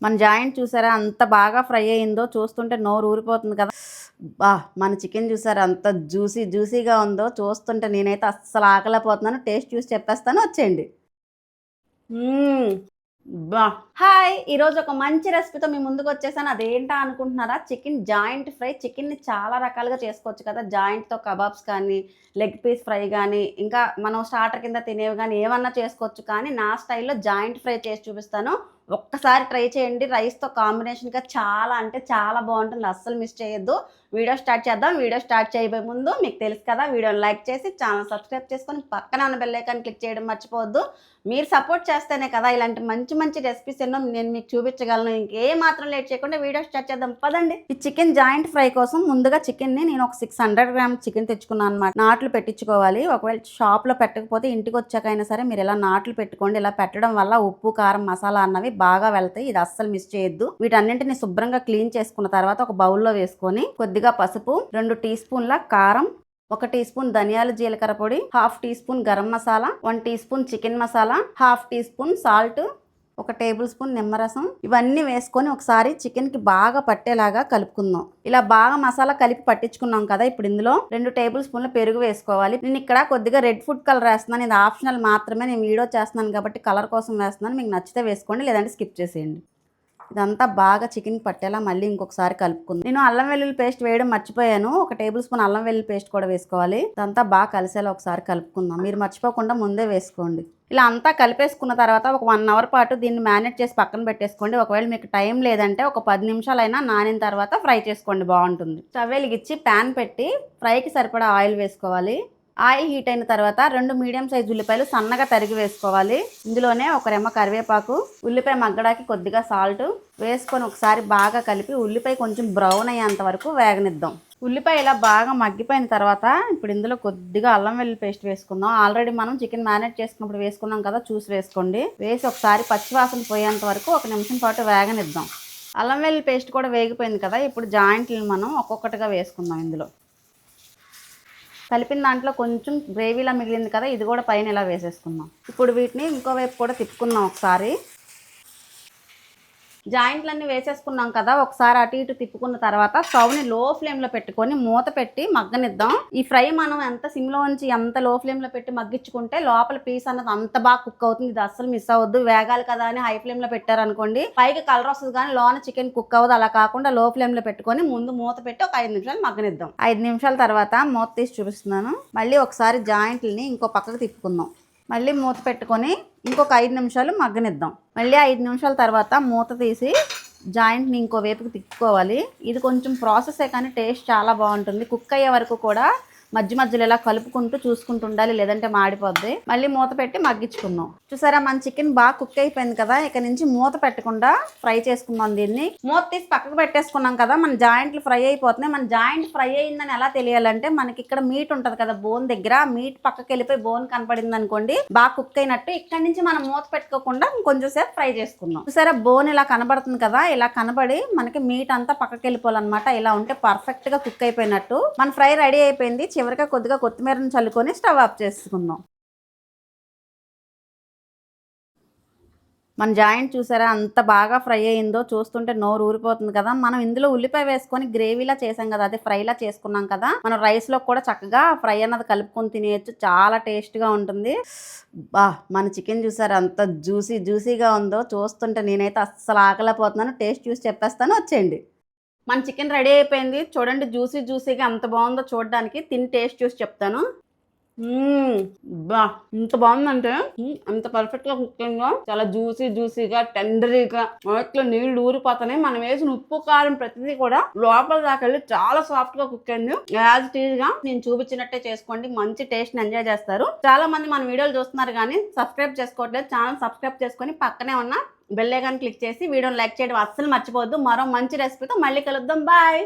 మన జాయింట్ చూసారా అంత బాగా ఫ్రై అయిందో, చూస్తుంటే నోరు ఊరిపోతుంది కదా. బా మన చికెన్ చూసారా అంత జ్యూసీగా ఉందో, చూస్తుంటే నేనైతే అస్సలు ఆకలేకపోతున్నాను. టేస్ట్ చూసి చెప్పేస్తాను, వచ్చేయండి. బా హాయ్, ఈరోజు ఒక మంచి రెసిపీతో మీ ముందుకు వచ్చేసాను. అదేంటా అనుకుంటున్నారా? Chicken joint fry. చికెన్ని చాలా రకాలుగా చేసుకోవచ్చు కదా. జాయింట్తో కబాబ్స్ కానీ, లెగ్ పీస్ ఫ్రై కానీ, ఇంకా మనం స్టార్టర్ కింద తినేవి కానీ ఏమన్నా చేసుకోవచ్చు. కానీ నా స్టైల్లో జాయింట్ ఫ్రై చేసి చూపిస్తాను. ఒక్కసారి ట్రై చేయండి. రైస్తో కాంబినేషన్గా చాలా అంటే చాలా బాగుంటుంది. అస్సలు మిస్ చేయొద్దు. వీడియో స్టార్ట్ చేద్దాం. వీడియో స్టార్ట్ చేయబోయే ముందు మీకు తెలుసు కదా, వీడియోని లైక్ చేసి ఛానల్ సబ్స్క్రైబ్ చేసుకొని పక్కన ఉన్న బెల్ ఐకాన్ క్లిక్ చేయడం మర్చిపోవద్దు. మీరు సపోర్ట్ చేస్తేనే కదా ఇలాంటి మంచి రెసిపీస్ ఎన్నో నేను మీకు చూపించగలను. ఇంకే మాత్రం లేట్ చేయకుండా వీడియో స్టార్ట్ చేద్దాం, పదండి. ఈ చికెన్ జాయింట్ ఫ్రై కోసం ముందుగా చికెన్ని నేను ఒక 600 గ్రామ్స్ చికెన్ తెచ్చుకున్నాను అనమాట. నాట్లు పెట్టించుకోవాలి. ఒకవేళ షాప్లో పెట్టకపోతే ఇంటికి వచ్చాకైనా సరే మీరు ఇలా నాట్లు పెట్టుకోండి. ఇలా పెట్టడం వల్ల ఉప్పు, కారం, మసాలా అన్నవి బాగా వెళ్తాయి. ఇది అస్సలు మిస్ చేయొద్దు. వీటన్నింటిని శుభ్రంగా క్లీన్ చేసుకున్న తర్వాత ఒక బౌల్లో వేసుకొని కొద్దిగా పసుపు, 2 టీ స్పూన్ల కారం, 1 టీ స్పూన్ ధనియాల జీలకర్ర పొడి, 1/2 teaspoon garam masala, 1 teaspoon chicken masala, 1/2 teaspoon salt, 1 tablespoon నిమ్మరసం, ఇవన్నీ వేసుకొని ఒకసారి చికెన్కి బాగా పట్టేలాగా కలుపుకుందాం. ఇలా బాగా మసాలా కలిపి పట్టించుకున్నాం కదా. ఇప్పుడు ఇందులో 2 టేబుల్ స్పూన్ల పెరుగు వేసుకోవాలి. నేను ఇక్కడ కొద్దిగా రెడ్ ఫుడ్ కలర్ వేస్తున్నాను. ఇది ఆప్షనల్ మాత్రమే. నేను వీడియో చేస్తున్నాను కాబట్టి కలర్ కోసం వేస్తున్నాను. మీకు నచ్చితే వేసుకోండి, లేదంటే స్కిప్ చేసేయండి. ఇదంతా బాగా చికెన్ పట్టేలా మళ్ళీ ఇంకొకసారి కలుపుకుందాం. నేను అల్లం వెల్లుల్లి పేస్ట్ వేయడం మర్చిపోయాను. 1 టేబుల్ స్పూన్ అల్లం వెల్లుల్లి పేస్ట్ కూడా వేసుకోవాలి. ఇదంతా బాగా కలిసేలా ఒకసారి కలుపుకుందాం. మీరు మర్చిపోకుండా ముందే వేసుకోండి. ఇలా అంతా కలిపేసుకున్న తర్వాత ఒక 1 అవర్ పాటు దీన్ని మ్యారినేట్ చేసి పక్కన పెట్టేసుకోండి. ఒకవేళ మీకు టైం లేదంటే ఒక 10 నిమిషాలైనా నానిన తర్వాత ఫ్రై చేసుకోండి, బాగుంటుంది. స్టవ్ వెలిగించి ప్యాన్ పెట్టి ఫ్రైకి సరిపడా ఆయిల్ వేసుకోవాలి. ఆయిల్ హీట్ అయిన తర్వాత 2 మీడియం సైజు ఉల్లిపాయలు సన్నగా తరిగి వేసుకోవాలి. ఇందులోనే 1 రెమ్మ కరివేపాకు, ఉల్లిపాయ మగ్గడానికి కొద్దిగా సాల్ట్ వేసుకొని ఒకసారి బాగా కలిపి ఉల్లిపాయ కొంచెం బ్రౌన్ అయ్యేంత వరకు వేగనిద్దాం. ఉల్లిపాయ ఇలా బాగా మగ్గిపోయిన తర్వాత ఇప్పుడు ఇందులో కొద్దిగా అల్లం వెల్లుల్లి పేస్ట్ వేసుకుందాం. ఆల్రెడీ మనం చికెన్ మ్యారినేట్ చేసుకున్నప్పుడు వేసుకున్నాం కదా, చూసి వేసుకోండి. వేసి ఒకసారి పచ్చివాసన పోయేంత వరకు 1 నిమిషం పాటు వేగనిద్దాం. అల్లం వెల్లుల్లి పేస్ట్ కూడా వేగిపోయింది కదా. ఇప్పుడు జాయింట్లను మనం ఒక్కొక్కటిగా వేసుకుందాం. ఇందులో కలిపిన దాంట్లో కొంచెం గ్రేవీలా మిగిలింది కదా, ఇది కూడా పైన ఇలా వేసేసుకుందాం. ఇప్పుడు వీటిని ఇంకోవైపు కూడా తిప్పుకుందాం. ఒకసారి జాయింట్లన్నీ వేసేసుకున్నాం కదా, ఒకసారి అటు ఇటు తిప్పుకున్న తర్వాత స్టవ్ని లో ఫ్లేమ్లో పెట్టుకొని మూత పెట్టి మగ్గనిద్దాం. ఈ ఫ్రై మనం ఎంత సిమ్లో ఉంచి ఎంత లో ఫ్లేమ్లో పెట్టి మగ్గించుకుంటే లోపల పీస్ అన్నది అంత బాగా కుక్ అవుతుంది. ఇది అస్సలు మిస్ అవ్వద్దు. వేగాలి కదా అని హై ఫ్లేమ్లో పెట్టారనుకోండి, పైకి కలర్ వస్తుంది కానీ లోన చికెన్ కుక్ అవ్వదు. అలా కాకుండా లో ఫ్లేమ్లో పెట్టుకొని ముందు మూత పెట్టి ఒక 5 నిమిషాలు మగ్గనిద్దాం. 5 నిమిషాల తర్వాత మూత తీసి చూపిస్తున్నాను. మళ్ళీ ఒకసారి జాయింట్లని ఇంకో పక్కకు తిప్పుకుందాం. మళ్ళీ మూత పెట్టుకొని ఇంకొక 5 నిమిషాలు మగ్గనిద్దాం. మళ్ళీ 5 నిమిషాల తర్వాత మూత తీసి జాయింట్ని ఇంకో వైపుకి తిప్పుకోవాలి. ఇది కొంచెం ప్రాసెసే కానీ టేస్ట్ చాలా బాగుంటుంది. కుక్ అయ్యే వరకు కూడా మధ్యలో ఇలా కలుపుకుంటూ చూసుకుంటూ ఉండాలి, లేదంటే మాడిపోద్ది. మళ్ళీ మూత పెట్టి మగ్గించుకుందాం. చూసారా మన చికెన్ బాగా కుక్ అయిపోయింది కదా. ఇక నుంచి మూత పెట్టకుండా ఫ్రై చేసుకుందాం. దీన్ని మూత తీసి పక్కకు పెట్టేసుకున్నాం కదా, మన జాయింట్లు ఫ్రై అయిపోతున్నాయి. మన జాయింట్ ఫ్రై అయిందని ఎలా తెలియాలంటే, మనకి ఇక్కడ మీట్ ఉంటుంది కదా బోన్ దగ్గర, మీట్ పక్కకి వెళ్ళిపోయి బోన్ కనపడింది అనుకోండి, బాగా కుక్ అయినట్టు. ఇక్కడ నుంచి మనం మూత పెట్టుకోకుండా కొంచెం సేపు ఫ్రై చేసుకుందాం. చూసారా బోన్ ఇలా కనబడుతుంది కదా, ఇలా కనబడి మనకి మీట్ అంతా పక్కకి వెళ్ళిపోవాలన్నమాట. ఇలా ఉంటే పర్ఫెక్ట్ గా కుక్ అయిపోయినట్టు. మన ఫ్రై రెడీ అయిపోయింది. చివరిగా కొద్దిగా కొత్తిమీరను చల్లుకొని స్టవ్ ఆఫ్ చేసుకుందాం. మన జాయింట్ చూసారా అంత బాగా ఫ్రై అయిందో, చూస్తుంటే నోరు ఊరిపోతుంది కదా. మనం ఇందులో ఉల్లిపాయ వేసుకొని గ్రేవీలా చేసాం కదా, అదే ఫ్రైలా చేసుకున్నాం కదా. మనం రైస్లో కూడా చక్కగా ఫ్రై అన్నది కలుపుకొని తినేయచ్చు. చాలా టేస్ట్గా ఉంటుంది. బా మన చికెన్ చూసారా అంత జ్యూసీగా ఉందో, చూస్తుంటే నేనైతే అస్సలు ఆకలేకపోతున్నాను. టేస్ట్ చూసి చెప్పేస్తాను, వచ్చేయండి. మన చికెన్ రెడీ అయిపోయింది. చూడండి జ్యూసీగా ఎంత బాగుందో చూడడానికి. తిని టేస్ట్ చూసి చెప్తాను. బా ఇంత బాగుందంటే, అంత పర్ఫెక్ట్గా కుక్ అయిందో, చాలా జ్యూసీగా టెండరీగా వాటిలో నీళ్లు ఊరిపోతున్నాయి. మనం వేసిన ఉప్పు, కారం ప్రతిదీ కూడా లోపల దాకా వెళ్ళి చాలా సాఫ్ట్ గా కుక్ అయింది. యాజ్ ఇట్ ఈజ్ గా నేను చూపించినట్టే చేసుకోండి, మంచి టేస్ట్ ని ఎంజాయ్ చేస్తారు. చాలా మంది మన వీడియోలు చూస్తున్నారు కానీ సబ్స్క్రైబ్ చేసుకోవట్లేదు. ఛానల్ సబ్స్క్రైబ్ చేసుకొని పక్కనే ఉన్న బెల్ ఐకాన్ క్లిక్ చేసి వీడియోని లైక్ చేయడం అస్సలు మర్చిపోవద్దు. మరో మంచి రెసిపీతో మళ్ళీ కలుద్దాం. బాయ్.